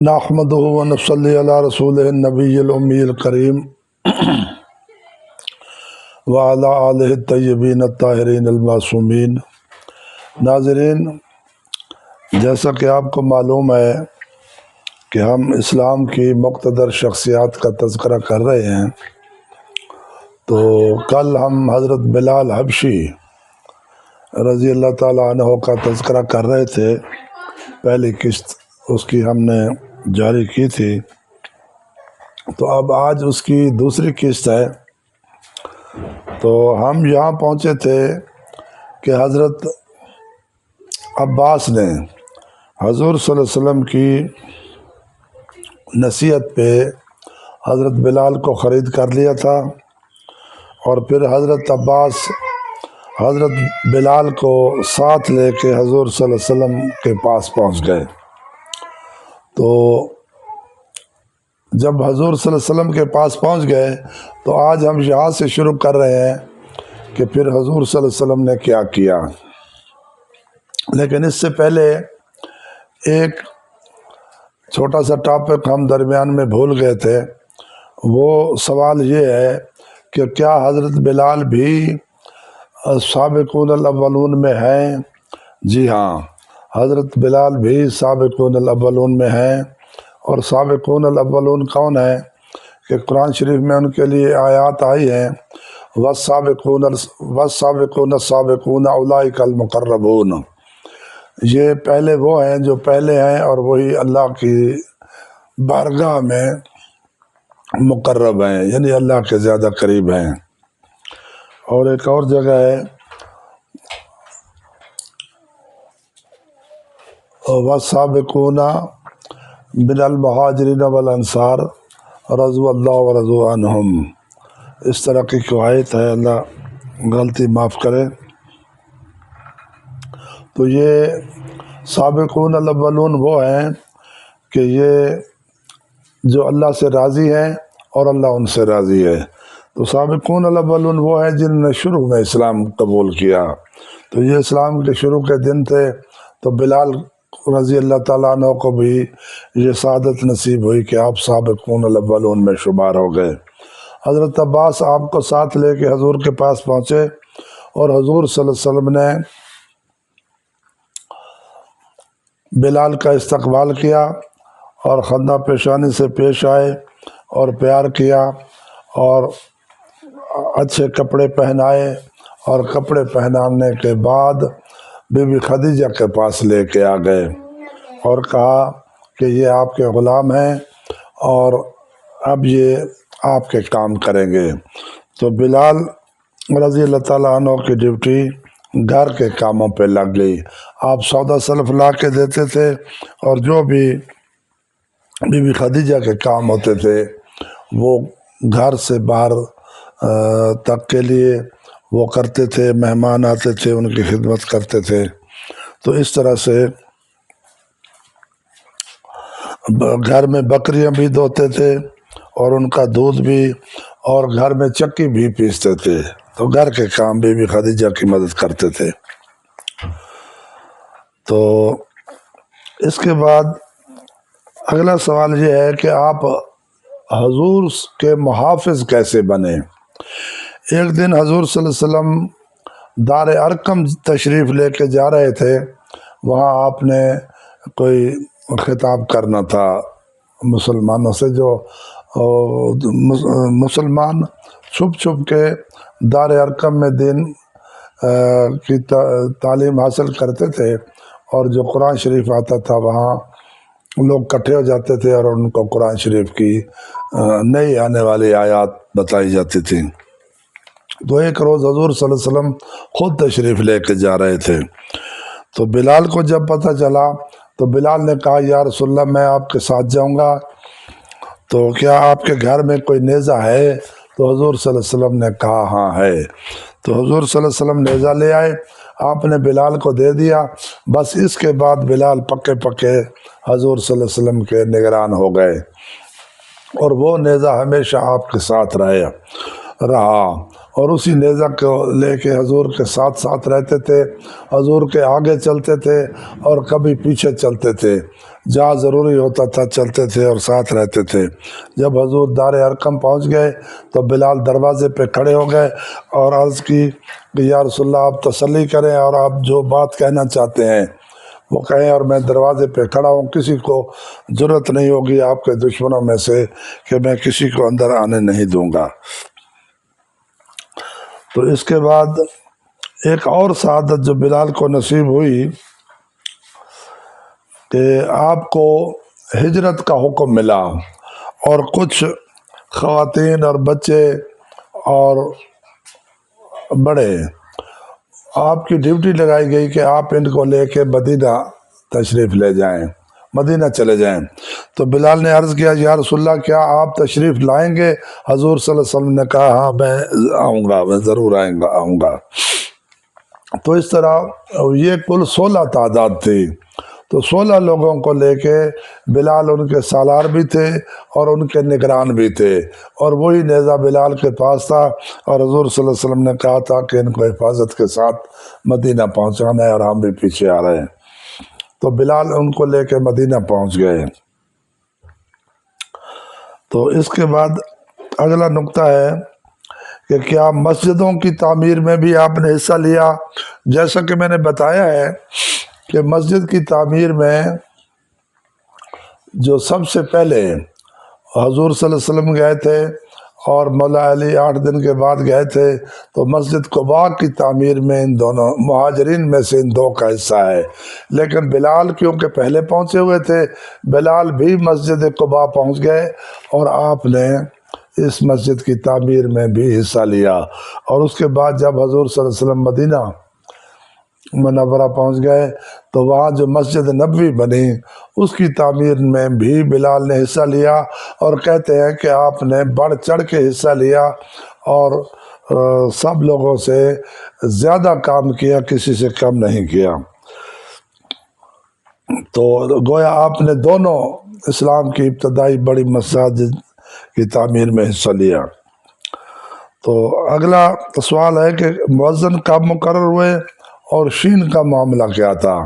نحمدہ و نصلی علی رسولہ النبی الامی الکریم وعلی آلہ الطیبین الطاہرین المعصومین۔ ناظرین، جیسا کہ آپ کو معلوم ہے کہ ہم اسلام کی مقتدر شخصیات کا تذکرہ کر رہے ہیں، تو کل ہم حضرت بلال حبشی رضی اللہ تعالیٰ عنہ کا تذکرہ کر رہے تھے۔ پہلی قسط اس کی ہم نے جاری کی تھی، تو اب آج اس کی دوسری قسط ہے۔ تو ہم یہاں پہنچے تھے کہ حضرت عباس نے حضور صلی اللہ علیہ وسلم کی نصیحت پہ حضرت بلال کو خرید کر لیا تھا، اور پھر حضرت عباس حضرت بلال کو ساتھ لے کے حضور صلی اللہ علیہ وسلم کے پاس پہنچ گئے۔ تو جب حضور صلی اللہ علیہ وسلم کے پاس پہنچ گئے تو آج ہم یہاں سے شروع کر رہے ہیں کہ پھر حضور صلی اللہ علیہ وسلم نے کیا کیا۔ لیکن اس سے پہلے ایک چھوٹا سا ٹاپک ہم درمیان میں بھول گئے تھے۔ وہ سوال یہ ہے کہ کیا حضرت بلال بھی سابقون الاولون میں ہیں؟ جی ہاں، حضرت بلال بھی سابقون الاولون میں ہیں۔ اور سابقون الاولون کون ہیں؟ کہ قرآن شریف میں ان کے لیے آیات آئی ہیں، والسابقون السابقون اولئک المقربون۔ یہ پہلے وہ ہیں جو پہلے ہیں، اور وہی اللہ کی بارگاہ میں مقرب ہیں، یعنی اللہ کے زیادہ قریب ہیں۔ اور ایک اور جگہ ہے، والسابقون من المہاجرین والانصار رضوا اللہ ورضوا عنہم۔ اس طرح کی کوئی آیت ہے، اللہ غلطی معاف کرے۔ تو یہ سابقون الاولون وہ ہیں کہ یہ جو اللہ سے راضی ہیں اور اللہ ان سے راضی ہے۔ تو سابقون الاولون وہ ہیں جن نے شروع میں اسلام قبول کیا۔ تو یہ اسلام کے شروع کے دن تھے، تو بلال رضی اللہ تعالیٰ عنہ کو بھی یہ سعادت نصیب ہوئی کہ آپ سابقون الاولون میں شمار ہو گئے۔ حضرت عباس آپ کو ساتھ لے کے حضور کے پاس پہنچے، اور حضور صلی اللہ علیہ وسلم نے بلال کا استقبال کیا، اور خندہ پیشانی سے پیش آئے اور پیار کیا، اور اچھے کپڑے پہنائے، اور کپڑے پہنانے کے بعد بی بی خدیجہ کے پاس لے کے آ گئے، اور کہا کہ یہ آپ کے غلام ہیں، اور اب یہ آپ کے کام کریں گے۔ تو بلال رضی اللہ تعالیٰ عنہ کی ڈیوٹی گھر کے کاموں پہ لگ گئی۔ آپ سودا سلف لا کے دیتے تھے، اور جو بھی بی بی خدیجہ کے کام ہوتے تھے وہ گھر سے باہر تک کے لیے وہ کرتے تھے۔ مہمان آتے تھے، ان کی خدمت کرتے تھے۔ تو اس طرح سے گھر میں بکریاں بھی دھوتے تھے، اور ان کا دودھ بھی، اور گھر میں چکی بھی پیستے تھے۔ تو گھر کے کام بی بی خدیجہ کی مدد کرتے تھے۔ تو اس کے بعد اگلا سوال یہ ہے کہ آپ حضور کے محافظ کیسے بنے؟ ایک دن حضور صلی اللہ علیہ وسلم دار ارقم تشریف لے کے جا رہے تھے۔ وہاں آپ نے کوئی خطاب کرنا تھا مسلمانوں سے، جو مسلمان چھپ چھپ کے دار ارقم میں دین کی تعلیم حاصل کرتے تھے، اور جو قرآن شریف آتا تھا وہاں لوگ اکٹھے ہو جاتے تھے، اور ان کو قرآن شریف کی نئی آنے والی آیات بتائی جاتی تھیں۔ تو ایک روز حضور صلی اللہ علیہ وسلم خود تشریف لے کے جا رہے تھے۔ تو بلال کو جب پتہ چلا تو بلال نے کہا، یا رسول اللہ میں آپ کے ساتھ جاؤں گا، تو کیا آپ کے گھر میں کوئی نیزہ ہے؟ تو حضور صلی اللہ علیہ وسلم نے کہا ہاں ہے۔ تو حضور صلی اللہ علیہ وسلم نیزہ لے آئے، آپ نے بلال کو دے دیا۔ بس اس کے بعد بلال پکے پکے حضور صلی اللہ علیہ وسلم کے نگران ہو گئے، اور وہ نیزہ ہمیشہ آپ کے ساتھ رہا، اور اسی نیزہ کو لے کے حضور کے ساتھ ساتھ رہتے تھے، حضور کے آگے چلتے تھے اور کبھی پیچھے چلتے تھے۔ جہاں ضروری ہوتا تھا چلتے تھے اور ساتھ رہتے تھے۔ جب حضور دار ارقم پہنچ گئے تو بلال دروازے پہ کھڑے ہو گئے اور عرض کی کہ یا رسول اللہ آپ تسلی کریں اور آپ جو بات کہنا چاہتے ہیں وہ کہیں، اور میں دروازے پہ کھڑا ہوں، کسی کو ضرورت نہیں ہوگی آپ کے دشمنوں میں سے کہ میں کسی کو اندر آنے نہیں دوں گا۔ تو اس کے بعد ایک اور سعادت جو بلال کو نصیب ہوئی کہ آپ کو ہجرت کا حکم ملا، اور کچھ خواتین اور بچے اور بڑے، آپ کی ڈیوٹی لگائی گئی کہ آپ ان کو لے کے مدینہ تشریف لے جائیں، مدینہ چلے جائیں۔ تو بلال نے عرض کیا یا رسول اللہ کیا آپ تشریف لائیں گے؟ حضور صلی اللہ علیہ وسلم نے کہا ہاں میں آؤں گا، میں ضرور آؤں گا۔ تو اس طرح یہ کل 16 تعداد تھی، تو 16 لوگوں کو لے کے بلال ان کے سالار بھی تھے اور ان کے نگران بھی تھے، اور وہی نیزہ بلال کے پاس تھا، اور حضور صلی اللہ علیہ وسلم نے کہا تھا کہ ان کو حفاظت کے ساتھ مدینہ پہنچانا ہے، اور ہم بھی پیچھے آ رہے ہیں۔ تو بلال ان کو لے کے مدینہ پہنچ گئے۔ تو اس کے بعد اگلا نقطہ ہے کہ کیا مسجدوں کی تعمیر میں بھی آپ نے حصہ لیا؟ جیسا کہ میں نے بتایا ہے کہ مسجد کی تعمیر میں جو سب سے پہلے حضور صلی اللہ علیہ وسلم گئے تھے اور مولا علی 8 دن کے بعد گئے تھے، تو مسجد قباء کی تعمیر میں ان دونوں مہاجرین میں سے ان دو کا حصہ ہے۔ لیکن بلال کیونکہ پہلے پہنچے ہوئے تھے، بلال بھی مسجد قباء پہنچ گئے اور آپ نے اس مسجد کی تعمیر میں بھی حصہ لیا۔ اور اس کے بعد جب حضور صلی اللہ علیہ وسلم مدینہ منورہ پہنچ گئے تو وہاں جو مسجد نبوی بنی اس کی تعمیر میں بھی بلال نے حصہ لیا، اور کہتے ہیں کہ آپ نے بڑھ چڑھ کے حصہ لیا اور سب لوگوں سے زیادہ کام کیا، کسی سے کم نہیں کیا۔ تو گویا آپ نے دونوں اسلام کی ابتدائی بڑی مساجد کی تعمیر میں حصہ لیا۔ تو اگلا سوال ہے کہ مؤذن کب مقرر ہوئے اور شین کا معاملہ کیا تھا؟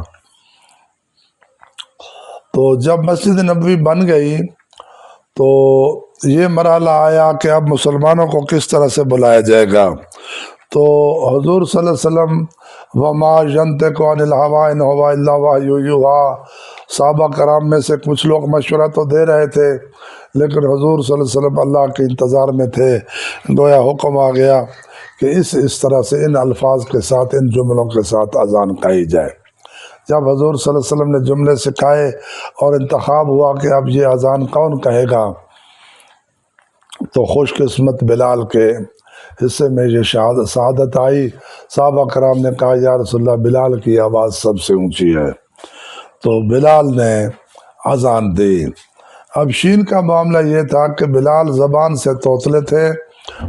تو جب مسجد نبوی بن گئی تو یہ مرحلہ آیا کہ اب مسلمانوں کو کس طرح سے بلایا جائے گا۔ تو حضور صلی اللہ علیہ وسلم وما ينطق عن الهوى ان هو الا وحی یوحی، صحابہ کرام میں سے کچھ لوگ مشورہ تو دے رہے تھے، لیکن حضور صلی اللہ علیہ وسلم اللہ کے انتظار میں تھے۔ گویا حکم آ گیا کہ اس طرح سے ان الفاظ کے ساتھ، ان جملوں کے ساتھ اذان کہی جائے۔ جب حضور صلی اللہ علیہ وسلم نے جملے سکھائے اور انتخاب ہوا کہ اب یہ اذان کون کہے گا، تو خوش قسمت بلال کے حصے میں یہ سعادت آئی۔ صحابہ کرام نے کہا یا رسول اللہ بلال کی آواز سب سے اونچی ہے، تو بلال نے اذان دی۔ اب شین کا معاملہ یہ تھا کہ بلال زبان سے توتلے تھے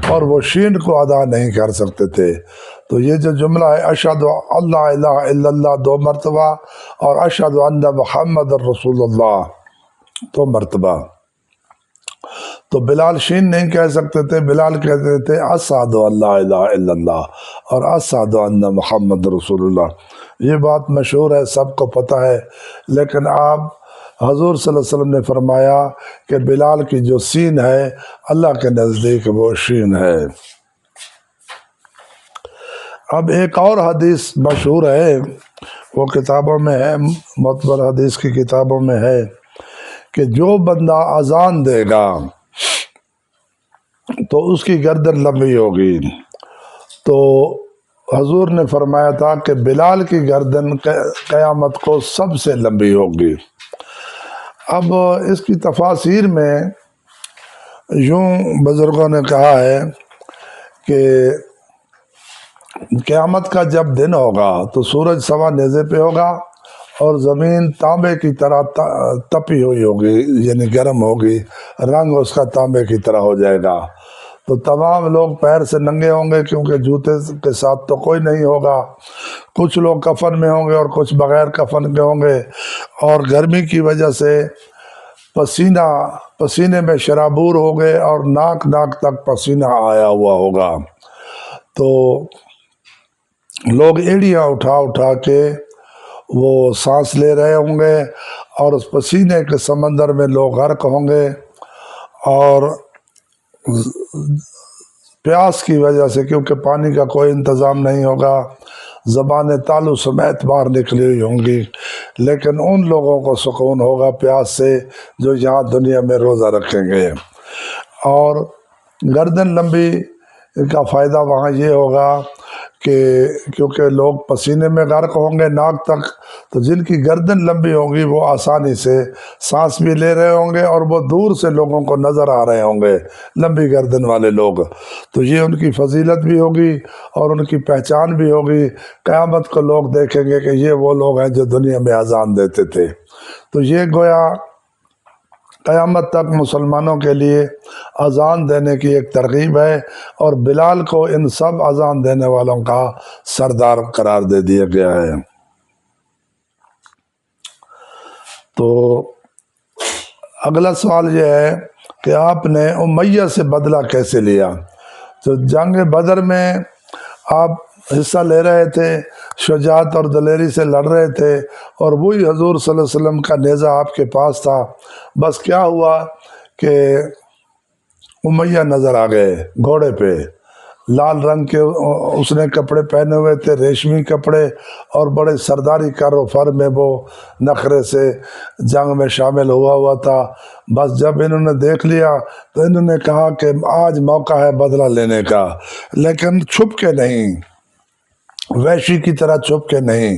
اور وہ شین کو ادا نہیں کر سکتے تھے، تو یہ جو جملہ ہے اشہد اللہ الہ الا اللہ 2 مرتبہ اور اشہد ان محمد رسول اللہ 2 مرتبہ، تو بلال شین نہیں کہہ سکتے تھے، بلال کہتے تھے اشہد اللہ الہ الا اللہ اور اشہد ان محمد رسول اللہ۔ یہ بات مشہور ہے، سب کو پتہ ہے، لیکن آپ حضور صلی اللہ علیہ وسلم نے فرمایا کہ بلال کی جو سین ہے اللہ کے نزدیک وہ شین ہے۔ اب ایک اور حدیث مشہور ہے، وہ کتابوں میں ہے، معتبر حدیث کی کتابوں میں ہے کہ جو بندہ اذان دے گا تو اس کی گردن لمبی ہوگی۔ تو حضور نے فرمایا تھا کہ بلال کی گردن قیامت کو سب سے لمبی ہوگی۔ اب اس کی تفاسیر میں یوں بزرگوں نے کہا ہے کہ قیامت کا جب دن ہوگا تو سورج سوا نیزے پہ ہوگا اور زمین تانبے کی طرح تپی ہوئی ہوگی، یعنی گرم ہوگی، رنگ اس کا تانبے کی طرح ہو جائے گا۔ تو تمام لوگ پیر سے ننگے ہوں گے کیونکہ جوتے کے ساتھ تو کوئی نہیں ہوگا، کچھ لوگ کفن میں ہوں گے اور کچھ بغیر کفن کے ہوں گے، اور گرمی کی وجہ سے پسینے میں شرابور ہو گئے اور ناک تک پسینہ آیا ہوا ہوگا۔ تو لوگ ایڑیاں اٹھا کے وہ سانس لے رہے ہوں گے اور اس پسینے کے سمندر میں لوگ غرق ہوں گے، اور پیاس کی وجہ سے، کیونکہ پانی کا کوئی انتظام نہیں ہوگا، زبانیں تالو سمیت باہر نکلی ہوئی ہوں گی، لیکن ان لوگوں کو سکون ہوگا پیاس سے جو یہاں دنیا میں روزہ رکھیں گے۔ اور گردن لمبی کا فائدہ وہاں یہ ہوگا کہ کیونکہ لوگ پسینے میں غرق ہوں گے ناک تک، تو جن کی گردن لمبی ہوگی وہ آسانی سے سانس بھی لے رہے ہوں گے، اور وہ دور سے لوگوں کو نظر آ رہے ہوں گے لمبی گردن والے لوگ، تو یہ ان کی فضیلت بھی ہوگی اور ان کی پہچان بھی ہوگی۔ قیامت کو لوگ دیکھیں گے کہ یہ وہ لوگ ہیں جو دنیا میں اذان دیتے تھے۔ تو یہ گویا قیامت تک مسلمانوں کے لیے اذان دینے کی ایک ترغیب ہے، اور بلال کو ان سب اذان دینے والوں کا سردار قرار دے دیا گیا ہے۔ تو اگلا سوال یہ ہے کہ آپ نے امیہ سے بدلہ کیسے لیا؟ تو جنگ بدر میں آپ حصہ لے رہے تھے، شجاعت اور دلیری سے لڑ رہے تھے، اور وہی حضور صلی اللہ علیہ وسلم کا نیزہ آپ کے پاس تھا، بس کیا ہوا کہ امیہ نظر آ گئے گھوڑے پہ، لال رنگ کے اس نے کپڑے پہنے ہوئے تھے، ریشمی کپڑے، اور بڑے سرداری کر و فر میں وہ نخرے سے جنگ میں شامل ہوا تھا۔ بس جب انہوں نے دیکھ لیا تو انہوں نے کہا کہ آج موقع ہے بدلہ لینے کا، لیکن چھپ کے نہیں، وحشی کی طرح چھپ کے نہیں،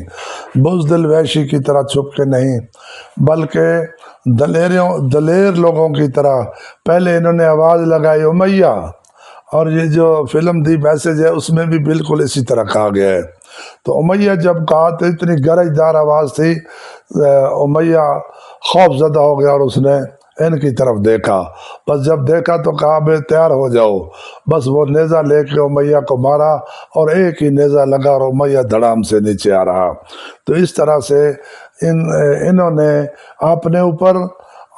بزدل وحشی کی طرح چھپ کے نہیں، بلکہ دلیر لوگوں کی طرح پہلے انہوں نے آواز لگائی امیہ، اور یہ جو فلم دی میسج ہے اس میں بھی بالکل اسی طرح کہا گیا ہے۔ تو امیہ جب کہا تو اتنی گرج دار آواز تھی، امیہ خوف زدہ ہو گیا اور اس نے ان کی طرف دیکھا، بس جب دیکھا تو کہا بے تیار ہو جاؤ، بس وہ نیزہ لے کے امیہ کو مارا، اور ایک ہی نیزہ لگا اور امیہ دھڑام سے نیچے آ رہا۔ تو اس طرح سے انہوں نے اپنے اوپر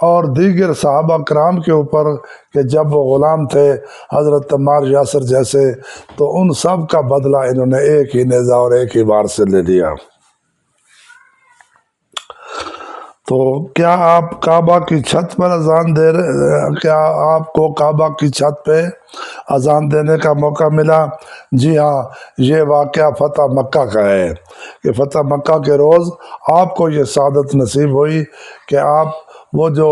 اور دیگر صحابہ کرام کے اوپر کہ جب وہ غلام تھے حضرت عمار یاسر جیسے، تو ان سب کا بدلہ انہوں نے ایک ہی نیزہ اور ایک ہی بار سے لے لیا۔ تو کیا آپ کعبہ کی چھت پر اذان دے رہے، کیا آپ کو کعبہ کی چھت پہ اذان دینے کا موقع ملا؟ جی ہاں، یہ واقعہ فتح مکہ کا ہے کہ فتح مکہ کے روز آپ کو یہ سعادت نصیب ہوئی کہ آپ وہ جو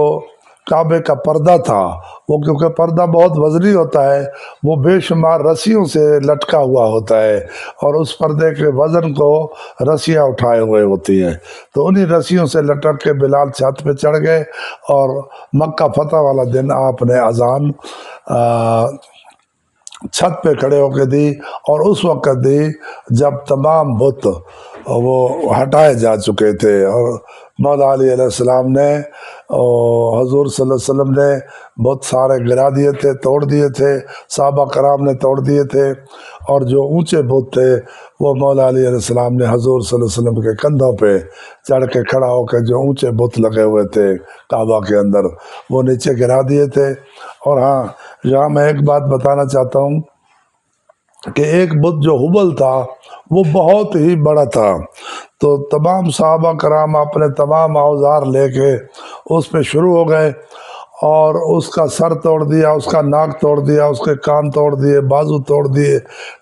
کعبے کا پردہ تھا، وہ کیونکہ پردہ بہت وزنی ہوتا ہے، وہ بے شمار رسیوں سے لٹکا ہوا ہوتا ہے، اور اس پردے کے وزن کو رسیاں اٹھائے ہوئے ہوتی ہیں، تو انہی رسیوں سے لٹک کے بلال چھت پہ چڑھ گئے، اور مکہ فتح والا دن آپ نے اذان چھت پہ کھڑے ہو کے دی، اور اس وقت دی جب تمام بت وہ ہٹائے جا چکے تھے، اور مولا علی علیہ السلام نے حضور صلی اللہ علیہ وسلم نے بت سارے گرا دیے تھے، توڑ دیے تھے، صحابہ کرام نے توڑ دیے تھے، اور جو اونچے بت تھے وہ مولا علی علیہ السلام نے حضور صلی اللہ علیہ وسلم کے کندھوں پہ چڑھ کے کھڑا ہو کے جو اونچے بت لگے ہوئے تھے کعبہ کے اندر وہ نیچے گرا دیے تھے۔ اور ہاں، یہاں میں ایک بات بتانا چاہتا ہوں کہ ایک بت جو حبل تھا وہ بہت ہی بڑا تھا، تو تمام صحابہ کرام اپنے تمام اوزار لے کے اس پہ شروع ہو گئے، اور اس کا سر توڑ دیا، اس کا ناک توڑ دیا، اس کے کان توڑ دیے، بازو توڑ دیے،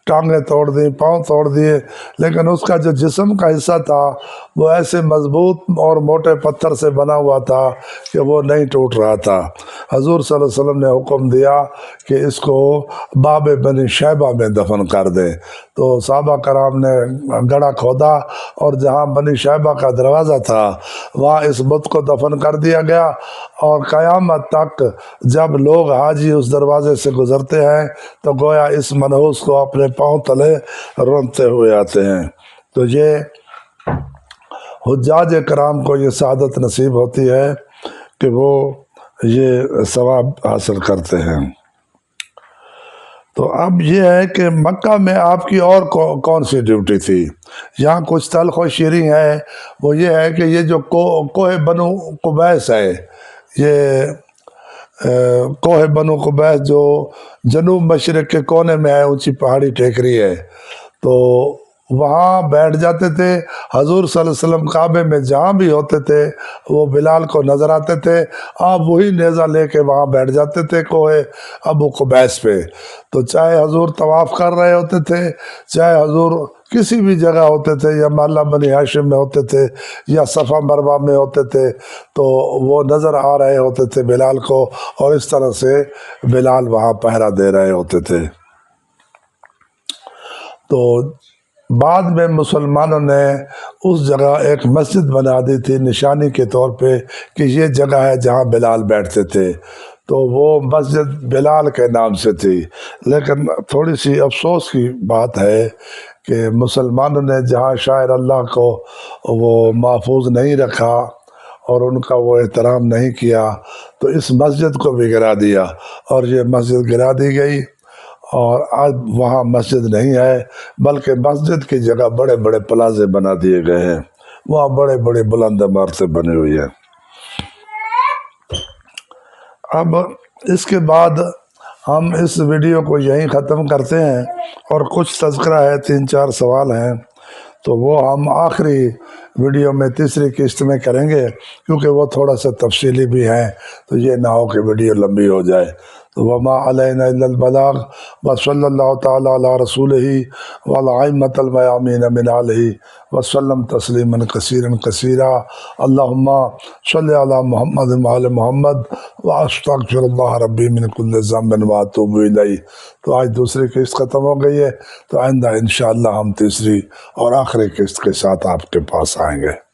ٹانگیں توڑ دی، پاؤں توڑ دیے، لیکن اس کا جو جسم کا حصہ تھا وہ ایسے مضبوط اور موٹے پتھر سے بنا ہوا تھا کہ وہ نہیں ٹوٹ رہا تھا۔ حضور صلی اللہ علیہ وسلم نے حکم دیا کہ اس کو باب بنی شیبہ میں دفن کر دیں، تو صحابہ کرام نے گڑھا کھودا، اور جہاں بنی شیبہ کا دروازہ تھا وہاں اس بت کو دفن کر دیا گیا، اور قیامت تک جب لوگ حاجی اس دروازے سے گزرتے ہیں تو گویا اس منحوس کو اپنے پاؤں تلے رونتے ہوئے آتے ہیں۔ تو یہ حجاج کرام کو یہ سعادت نصیب ہوتی ہے کہ وہ یہ ثواب حاصل کرتے ہیں۔ تو اب یہ ہے کہ مکہ میں آپ کی اور کون سی ڈیوٹی تھی؟ یہاں کچھ تلخ و شیریں ہے، وہ یہ ہے کہ یہ جو کوہ بنو قبیس ہے، یہ کوہ بنو قبیس جو جنوب مشرق کے کونے میں ہے، اونچی پہاڑی ٹیکری ہے، تو وہاں بیٹھ جاتے تھے. حضور صلی اللہ علیہ وسلم کعبے میں جہاں بھی ہوتے تھے وہ بلال کو نظر آتے تھے. آپ وہی نیزہ لے کے وہاں بیٹھ جاتے تھے کوہ ابو قبیس پہ. تو چاہے حضور طواف کر رہے ہوتے تھے، چاہے حضور کسی بھی جگہ ہوتے تھے، یا محلہ بنی ہاشم میں ہوتے تھے یا صفا مروہ میں ہوتے تھے، تو وہ نظر آ رہے ہوتے تھے بلال کو، اور اس طرح سے بلال وہاں پہرا دے رہے ہوتے تھے. تو بعد میں مسلمانوں نے اس جگہ ایک مسجد بنا دی تھی نشانی کے طور پہ کہ یہ جگہ ہے جہاں بلال بیٹھتے تھے. تو وہ مسجد بلال کے نام سے تھی. لیکن تھوڑی سی افسوس کی بات ہے کہ مسلمانوں نے جہاں شاعر اللہ کو وہ محفوظ نہیں رکھا اور ان کا وہ احترام نہیں کیا، تو اس مسجد کو بھی گرا دیا، اور یہ مسجد گرا دی گئی. اور آج وہاں مسجد نہیں ہے، بلکہ مسجد کی جگہ بڑے بڑے پلازے بنا دیے گئے ہیں، وہاں بڑے بڑے بلند عمارتیں بنی ہوئی ہیں. اب اس کے بعد ہم اس ویڈیو کو یہیں ختم کرتے ہیں، اور کچھ تذکرہ ہے، 3-4 سوال ہیں، تو وہ ہم آخری ویڈیو میں تیسری قسط میں کریں گے، کیونکہ وہ تھوڑا سا تفصیلی بھی ہیں، تو یہ نہ ہو کہ ویڈیو لمبی ہو جائے. تو وما علینا الا البلاغ وصلی اللہ تعالی علی رسولہ وعلی ائمۃ المیامین من آلہ وسلم تسلیما کثیرا کثیرا. اللہم صلی علی محمد وعلی محمد واستغفر اللہ ربی من کل ذنب واتوب الیہ. تو آج دوسری قسط ختم ہو گئی ہے، تو آئندہ انشاءاللہ ہم تیسری اور آخری قسط کے ساتھ آپ کے پاس آئیں گے.